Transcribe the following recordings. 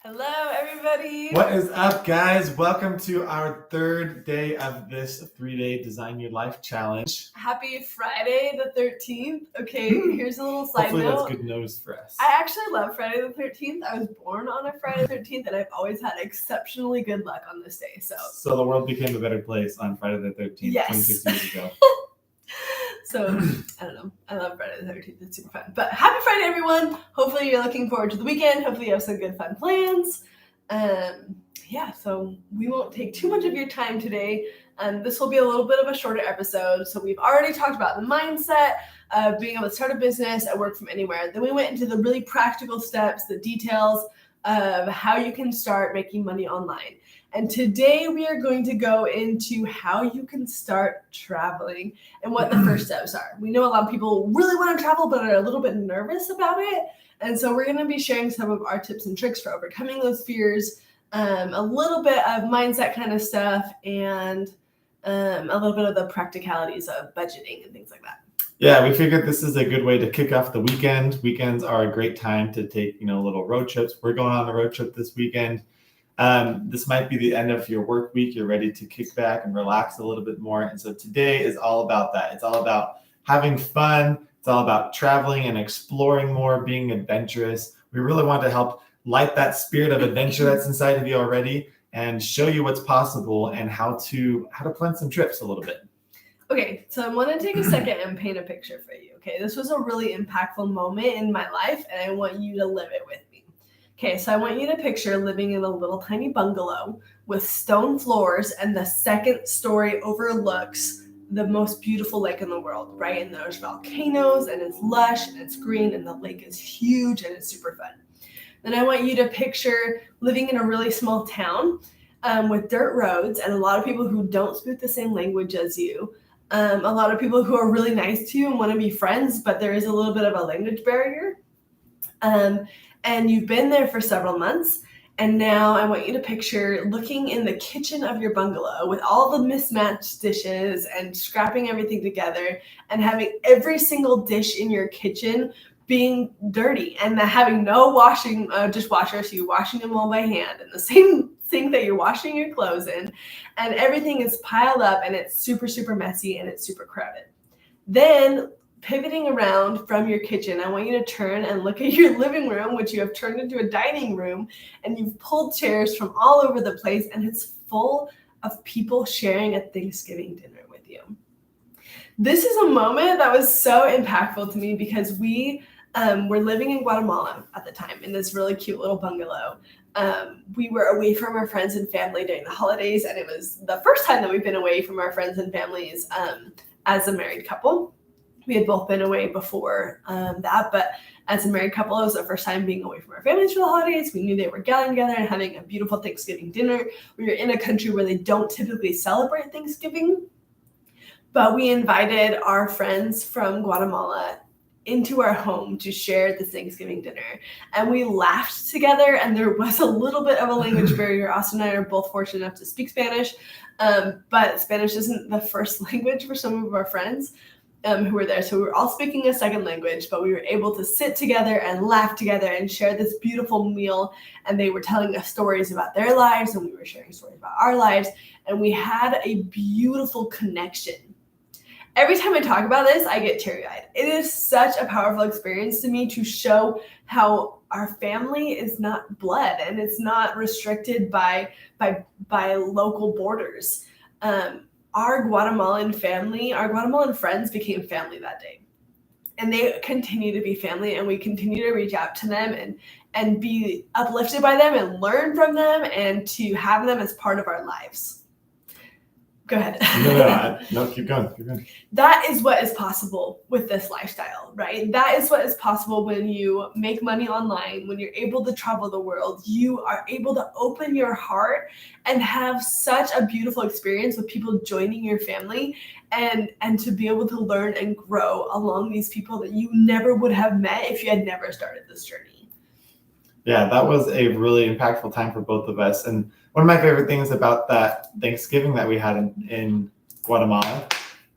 Hello, everybody. What is up, guys? Welcome to our third day of this 3-day Design Your Life challenge. Happy Friday the 13th. Okay, here's a little side Hopefully note. that's good news for us. I actually love Friday the 13th. I was born on a Friday the 13th, and I've always had exceptionally good luck on this day. So the world became a better place on Friday the 13th, Yes. 26 years ago. So, I don't know. I love Friday the 13th. It's super fun. But happy Friday, everyone. Hopefully you're looking forward to the weekend. Hopefully you have some good, fun plans. So we won't take too much of your time today. This will be a little bit of a shorter episode. So we've already talked about the mindset of being able to start a business and work from anywhere. Then we went into the really practical steps, the details of how you can start making money online. And today we are going to go into how you can start traveling and what the first steps are. We know a lot of people really want to travel, but are a little bit nervous about it. And so we're going to be sharing some of our tips and tricks for overcoming those fears, a little bit of mindset kind of stuff, and a little bit of the practicalities of budgeting and things like that. Yeah, we figured this is a good way to kick off the weekend. Weekends are a great time to take, little road trips. We're going on a road trip this weekend. This might be the end of your work week. You're ready to kick back and relax a little bit more. And so today is all about that. It's all about having fun. It's all about traveling and exploring more, being adventurous. We really want to help light that spirit of adventure that's inside of you already and show you what's possible and how to plan some trips a little bit. Okay, so I want to take a second and paint a picture for you. Okay, this was a really impactful moment in my life, and I want you to live it with me. Okay, so I want you to picture living in a little tiny bungalow with stone floors, and the second story overlooks the most beautiful lake in the world, right? And there's volcanoes, and it's lush, and it's green, and the lake is huge, and it's super fun. Then I want you to picture living in a really small town with dirt roads, and a lot of people who don't speak the same language as you. A lot of people who are really nice to you and want to be friends, but there is a little bit of a language barrier. And you've been there for several months. And now I want you to picture looking in the kitchen of your bungalow with all the mismatched dishes and scrapping everything together and having every single dish in your kitchen being dirty and having no washing dishwasher. So you're washing them all by hand in the same sink that you're washing your clothes in, and everything is piled up and it's super, super messy and it's super crowded. Then pivoting around from your kitchen, I want you to turn and look at your living room, which you have turned into a dining room, and you've pulled chairs from all over the place, and it's full of people sharing a Thanksgiving dinner with you. This is a moment that was so impactful to me because we were living in Guatemala at the time in this really cute little bungalow. We were away from our friends and family during the holidays, and it was the first time that we've been away from our friends and families as a married couple. We had both been away before that, but as a married couple, it was the first time being away from our families for the holidays. We knew they were gathering together and having a beautiful Thanksgiving dinner. We were in a country where they don't typically celebrate Thanksgiving, but we invited our friends from Guatemala into our home to share this Thanksgiving dinner. And we laughed together, and there was a little bit of a language barrier. Austin and I are both fortunate enough to speak Spanish, but Spanish isn't the first language for some of our friends who were there. So we were all speaking a second language, but we were able to sit together and laugh together and share this beautiful meal. And they were telling us stories about their lives, and we were sharing stories about our lives. And we had a beautiful connection. Every time I talk about this, I get teary-eyed. It is such a powerful experience to me to show how our family is not blood and it's not restricted by local borders. Our Guatemalan friends became family that day. And they continue to be family, and we continue to reach out to them and be uplifted by them and learn from them and to have them as part of our lives. Go ahead. No, keep going. That is what is possible with this lifestyle, right? That is what is possible when you make money online, when you're able to travel the world. You are able to open your heart and have such a beautiful experience with people joining your family and to be able to learn and grow along these people that you never would have met if you had never started this journey. Yeah, that was a really impactful time for both of us. And one of my favorite things about that Thanksgiving that we had in Guatemala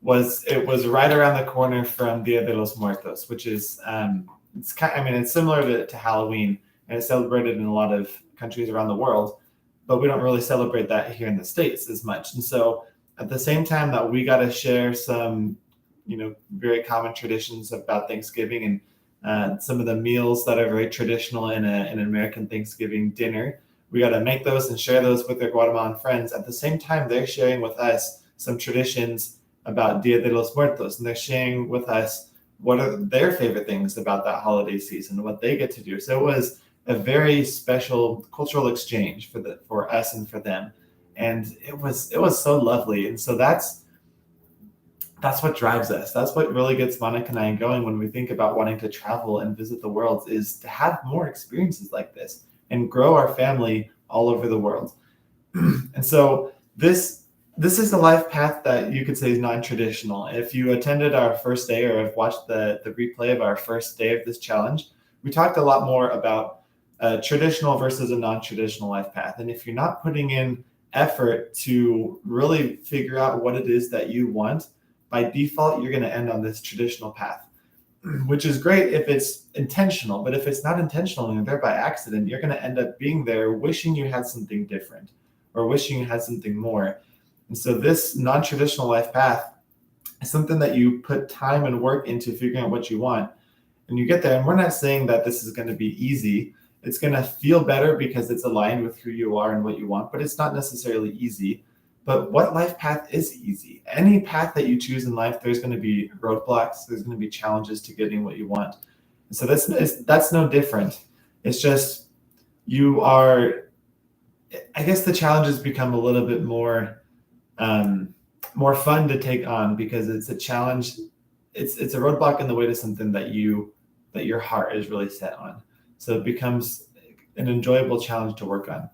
was it was right around the corner from Dia de los Muertos, which is it's similar to Halloween. and it's celebrated in a lot of countries around the world, but we don't really celebrate that here in the States as much. And so at the same time that we got to share some, very common traditions about Thanksgiving and some of the meals that are very traditional in an American Thanksgiving dinner, we got to make those and share those with their Guatemalan friends. At the same time, they're sharing with us some traditions about Dia de los Muertos, and they're sharing with us what are their favorite things about that holiday season, what they get to do. So it was a very special cultural exchange for us and for them, and it was so lovely. And so that's what drives us. That's what really gets Monica and I going when we think about wanting to travel and visit the world, is to have more experiences like this and grow our family all over the world. And so this is a life path that you could say is non-traditional. If you attended our first day or have watched the replay of our first day of this challenge, we talked a lot more about a traditional versus a non-traditional life path. And if you're not putting in effort to really figure out what it is that you want, by default, you're going to end on this traditional path, which is great if it's intentional. But if it's not intentional and you're there by accident, you're going to end up being there wishing you had something different or wishing you had something more. And so this non-traditional life path is something that you put time and work into figuring out what you want. And you get there, and we're not saying that this is going to be easy. It's going to feel better because it's aligned with who you are and what you want, but it's not necessarily easy. But what life path is easy? Any path that you choose in life, there's going to be roadblocks. There's going to be challenges to getting what you want. And so that's no different. It's just I guess the challenges become a little bit more fun to take on because it's a challenge. It's a roadblock in the way to something that your heart is really set on. So it becomes an enjoyable challenge to work on.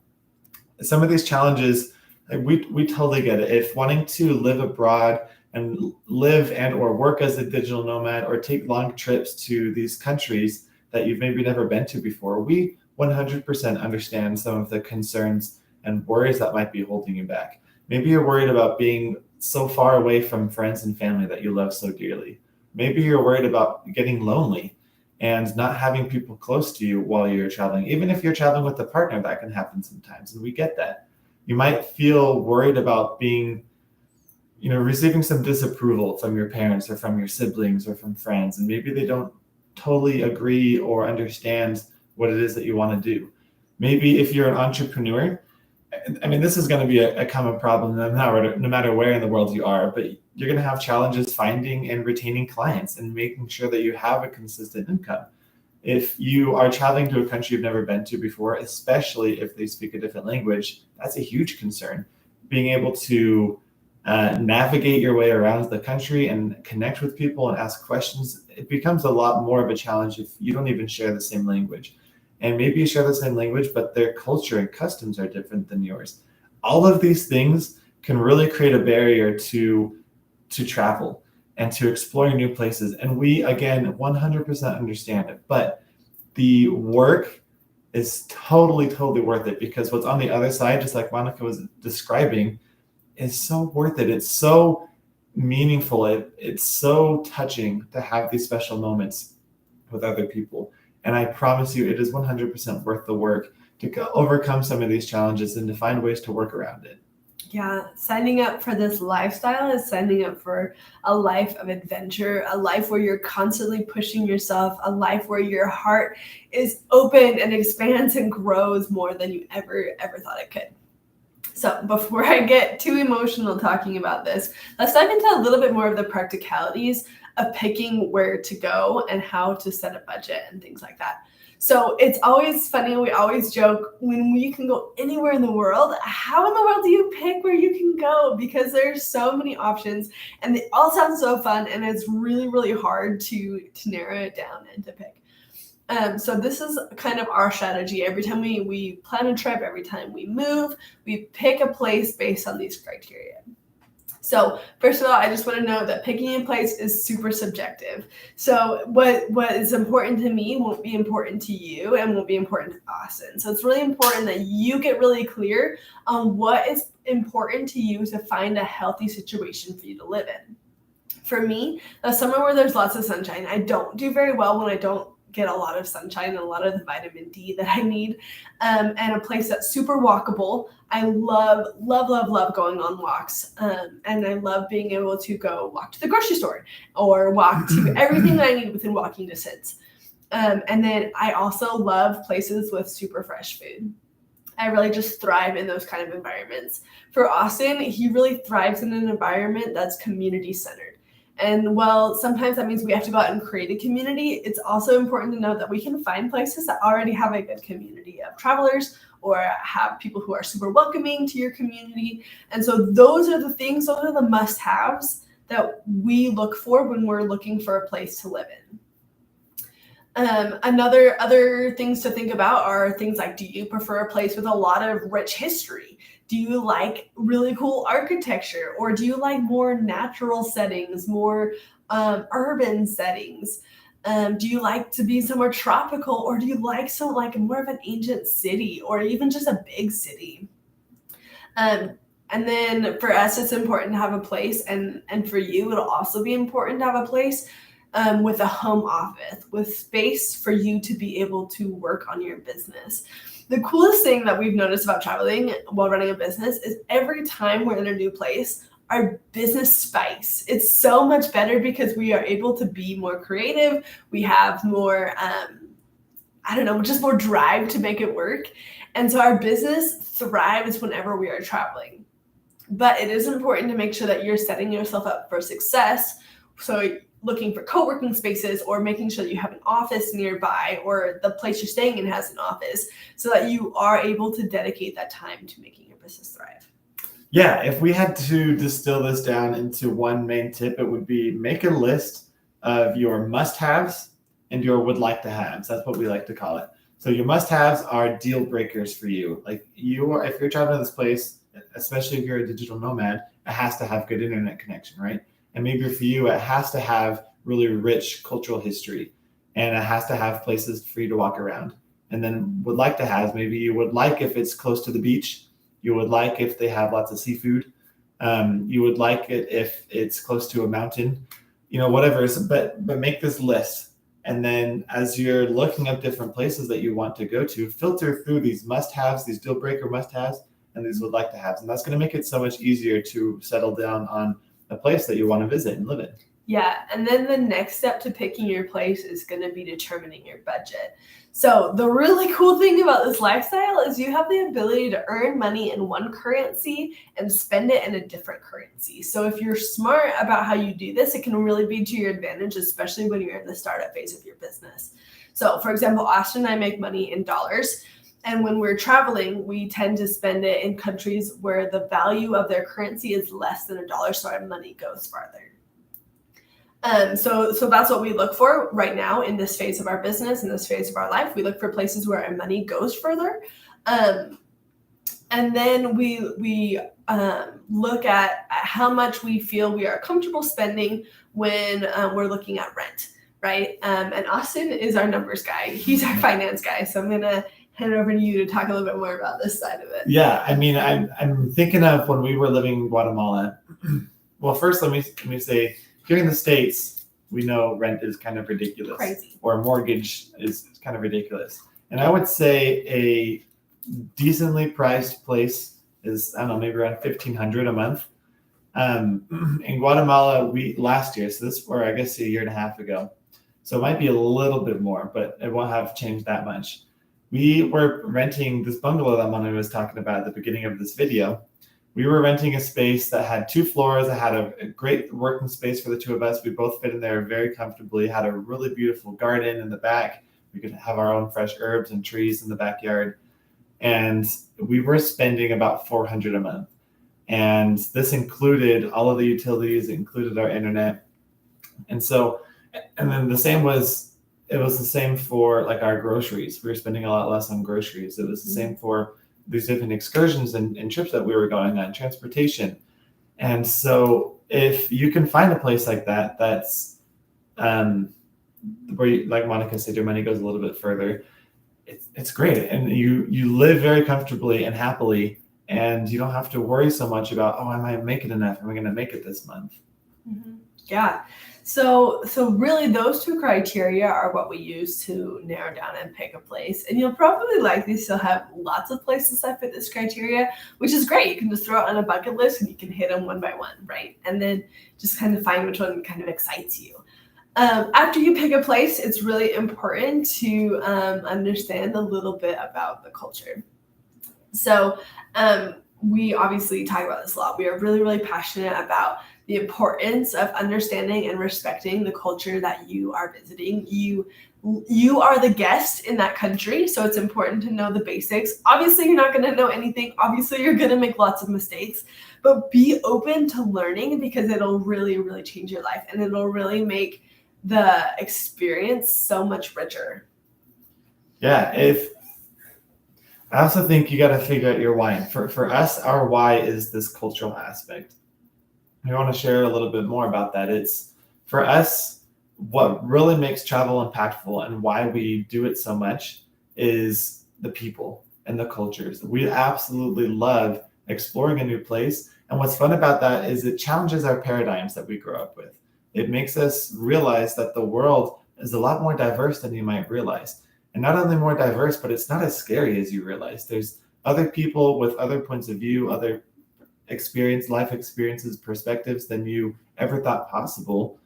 Some of these challenges, we totally get it. If wanting to live abroad and live and or work as a digital nomad or take long trips to these countries that you've maybe never been to before, we 100% understand some of the concerns and worries that might be holding you back. Maybe you're worried about being so far away from friends and family that you love so dearly. Maybe you're worried about getting lonely and not having people close to you while you're traveling. Even if you're traveling with a partner, that can happen sometimes, and we get that. You might feel worried about being, receiving some disapproval from your parents or from your siblings or from friends, and maybe they don't totally agree or understand what it is that you want to do. Maybe if you're an entrepreneur, this is going to be a common problem no matter where in the world you are, but you're going to have challenges finding and retaining clients and making sure that you have a consistent income. If you are traveling to a country you've never been to before, especially if they speak a different language, that's a huge concern. Being able to navigate your way around the country and connect with people and ask questions, it becomes a lot more of a challenge if you don't even share the same language. And maybe you share the same language, but their culture and customs are different than yours. All of these things can really create a barrier to travel and to exploring new places. And we, again, 100% understand it. But the work is totally, totally worth it, because what's on the other side, just like Monica was describing, is so worth it. It's so meaningful. It's so touching to have these special moments with other people. And I promise you, it is 100% worth the work to overcome some of these challenges and to find ways to work around it. Yeah, signing up for this lifestyle is signing up for a life of adventure, a life where you're constantly pushing yourself, a life where your heart is open and expands and grows more than you ever thought it could. So before I get too emotional talking about this, let's dive into a little bit more of the practicalities of picking where to go and how to set a budget and things like that. So it's always funny, we always joke, when you can go anywhere in the world, how in the world do you pick where you can go? Because there's so many options and they all sound so fun, and it's really, really hard to narrow it down and to pick. So this is kind of our strategy. Every time we plan a trip, every time we move, we pick a place based on these criteria. So first of all, I just want to note that picking a place is super subjective. So what is important to me won't be important to you and won't be important to Austin. So it's really important that you get really clear on what is important to you to find a healthy situation for you to live in. For me, somewhere where there's lots of sunshine. I don't do very well when I don't get a lot of sunshine and a lot of the vitamin D that I need, and a place that's super walkable. I love going on walks, and I love being able to go walk to the grocery store or walk to everything that I need within walking distance. And then I also love places with super fresh food. I really just thrive in those kind of environments. For Austin, he really thrives in an environment that's community centered. And while sometimes that means we have to go out and create a community, it's also important to know that we can find places that already have a good community of travelers or have people who are super welcoming to your community. And so those are the things, those are the must-haves that we look for when we're looking for a place to live in. Other things to think about are things like, do you prefer a place with a lot of rich history? Do you like really cool architecture, or do you like more natural settings, more urban settings? Do you like to be somewhere tropical, or do you like more of an ancient city, or even just a big city? And then for us, it's important to have a place, and for you, it'll also be important to have a place with a home office, with space for you to be able to work on your business. The coolest thing that we've noticed about traveling while running a business is every time we're in a new place, our business spikes. It's so much better because we are able to be more creative. We have more, just more drive to make it work. And so our business thrives whenever we are traveling. But it is important to make sure that you're setting yourself up for success. So looking for co-working spaces, or making sure that you have an office nearby, or the place you're staying in has an office, so that you are able to dedicate that time to making your business thrive. Yeah, if we had to distill this down into one main tip, it would be make a list of your must-haves and your would-like-to-haves. That's what we like to call it. So your must-haves are deal breakers for you. Like if you're traveling to this place, especially if you're a digital nomad, it has to have good internet connection, right? And maybe for you, it has to have really rich cultural history, and it has to have places for you to walk around. And then would like to have, maybe you would like if it's close to the beach. You would like if they have lots of seafood. You would like it if it's close to a mountain, whatever. But make this list. And then as you're looking up different places that you want to go to, filter through these must-haves, these deal breaker must-haves, and these would like to haves. And that's going to make it so much easier to settle down on a place that you want to visit and live in. Yeah, and then the next step to picking your place is going to be determining your budget. So the really cool thing about this lifestyle is you have the ability to earn money in one currency and spend it in a different currency. So if you're smart about how you do this, it can really be to your advantage, especially when you're in the startup phase of your business. So for example, Austin and I make money in dollars. And when we're traveling, we tend to spend it in countries where the value of their currency is less than $1, so our money goes farther. So that's what we look for right now in this phase of our business, in this phase of our life. We look for places where our money goes further. And then we look at how much we feel we are comfortable spending when we're looking at rent, right? And Austin is our numbers guy. He's our finance guy. So I'm going to hand it over to you to talk a little bit more about this side of it. Yeah, I mean, I'm thinking of when we were living in Guatemala. Well, first, let me say, here in the States, we know rent is kind of ridiculous. Crazy. Or mortgage is kind of ridiculous. And I would say a decently priced place is, I don't know, maybe around $1,500 a month. In Guatemala, last year, so this were, I guess, a year and a half ago. So it might be a little bit more, but it won't have changed that much. We were renting this bungalow that Monica was talking about at the beginning of this video. We were renting a space that had 2 floors. It had a great working space for the two of us. We both fit in there very comfortably, had a really beautiful garden in the back. We could have our own fresh herbs and trees in the backyard. And we were spending about $400 a month. And this included all of the utilities, it included our internet. And then it was the same for like our groceries. We were spending a lot less on groceries. It was the same for these different excursions and trips that we were going on, transportation. And so if you can find a place like that, that's where you, like Monica said, your money goes a little bit further, it's great. And you live very comfortably and happily, and you don't have to worry so much about, I might make it enough. Am I going to make it this month? Mm-hmm. Yeah. So really those two criteria are what we use to narrow down and pick a place. And you'll probably likely still have lots of places that fit this criteria, which is great. You can just throw it on a bucket list and you can hit them one by one, right? And then just kind of find which one kind of excites you. After you pick a place, it's really important to understand a little bit about the culture. So we obviously talk about this a lot. We are really, really passionate about the importance of understanding and respecting the culture that you are visiting. You are the guest in that country, so it's important to know the basics. Obviously, you're not going to know anything. Obviously, you're going to make lots of mistakes, but be open to learning because it'll really, really change your life and it'll really make the experience so much richer. Yeah, I also think you got to figure out your why. For us, our why is this cultural aspect. We want to share a little bit more about that. It's for us, what really makes travel impactful and why we do it so much is the people and the cultures. We absolutely love exploring a new place. And what's fun about that is it challenges our paradigms that we grow up with. It makes us realize that the world is a lot more diverse than you might realize. And not only more diverse, but it's not as scary as you realize. There's other people with other points of view, other life experiences, perspectives than you ever thought possible.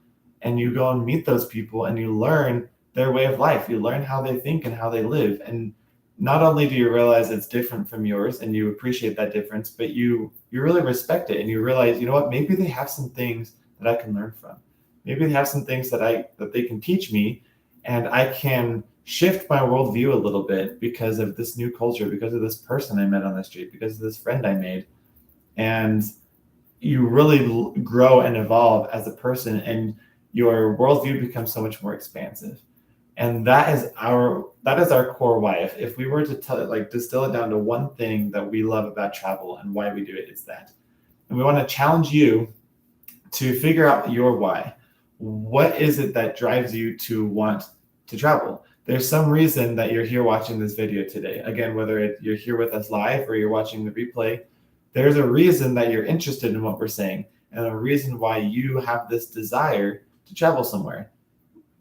And you go and meet those people and you learn their way of life. You learn how they think and how they live. And not only do you realize it's different from yours and you appreciate that difference, but you really respect it and you realize, you know what, maybe they have some things that I can learn from. Maybe they have some things that they can teach me, and I can shift my worldview a little bit because of this new culture, because of this person I met on the street, because of this friend I made. And you really grow and evolve as a person, and your worldview becomes so much more expansive. And that is our core why. If we were to distill it down to one thing that we love about travel and why we do it, it's that. And we want to challenge you to figure out your why. What is it that drives you to want to travel? There's some reason that you're here watching this video today. Again, whether you're here with us live or you're watching the replay, there's a reason that you're interested in what we're saying and a reason why you have this desire to travel somewhere.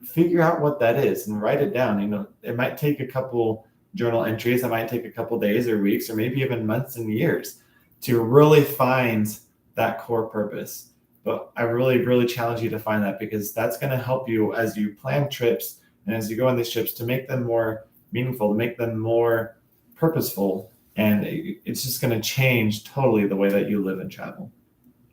Figure out what that is and write it down. You know, it might take a couple journal entries. It might take a couple days or weeks or maybe even months and years to really find that core purpose. But I really, really challenge you to find that because that's going to help you as you plan trips and as you go on these trips to make them more meaningful, to make them more purposeful. And it's just going to change totally the way that you live and travel.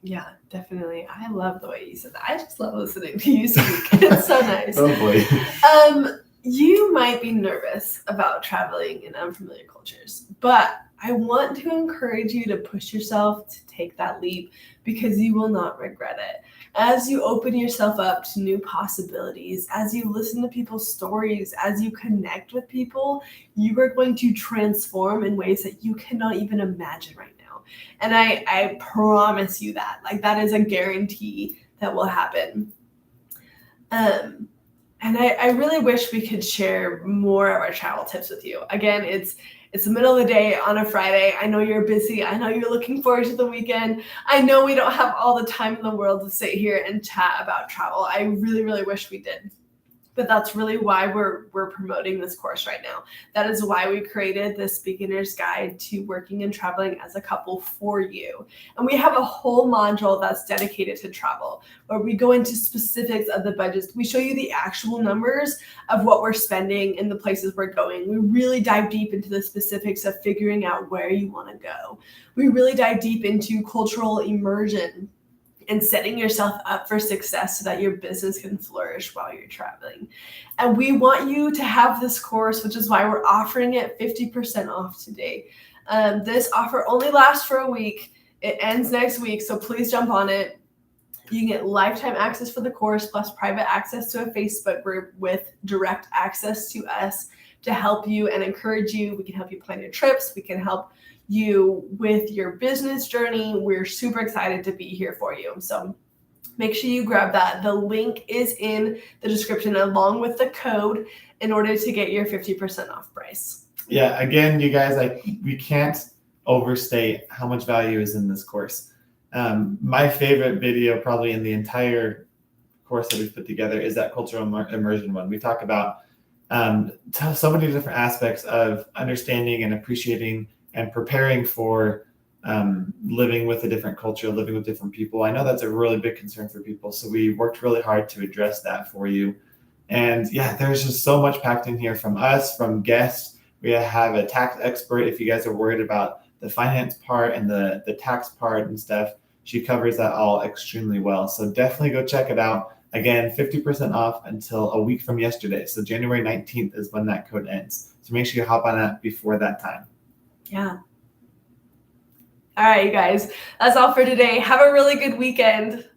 Yeah, definitely. I love the way you said that. I just love listening to you speak. It's so nice. Oh boy. You might be nervous about traveling in unfamiliar cultures, but I want to encourage you to push yourself to take that leap because you will not regret it. As you open yourself up to new possibilities, as you listen to people's stories, as you connect with people, you are going to transform in ways that you cannot even imagine right now. And I promise you that. Like, that is a guarantee that will happen. And I really wish we could share more of our travel tips with you. Again, it's the middle of the day on a Friday. I know you're busy. I know you're looking forward to the weekend. I know we don't have all the time in the world to sit here and chat about travel. I really, really wish we did. But that's really why we're promoting this course right now. That is why we created this beginner's guide to working and traveling as a couple for you. And we have a whole module that's dedicated to travel, where we go into specifics of the budgets. We show you the actual numbers of what we're spending in the places we're going. We really dive deep into the specifics of figuring out where you want to go. We really dive deep into cultural immersion and setting yourself up for success so that your business can flourish while you're traveling. And we want you to have this course, which is why we're offering it 50% off today. This offer only lasts for a week. It ends next week, so please jump on it. You can get lifetime access for the course, plus private access to a Facebook group with direct access to us to help you and encourage you. We can help you plan your trips. We can help you with your business journey. We're super excited to be here for you. So make sure you grab that. The link is in the description along with the code in order to get your 50% off price. Yeah, again, you guys, we can't overstate how much value is in this course. My favorite video probably in the entire course that we've put together is that cultural immersion one. We talk about so many different aspects of understanding and appreciating and preparing for living with a different culture, living with different people. I know that's a really big concern for people. So we worked really hard to address that for you. And yeah, there's just so much packed in here from us, from guests. We have a tax expert if you guys are worried about the finance part and the tax part and stuff. She covers that all extremely well. So definitely go check it out. Again, 50% off until a week from yesterday. So January 19th is when that code ends. So make sure you hop on that before that time. Yeah. All right, you guys. That's all for today. Have a really good weekend.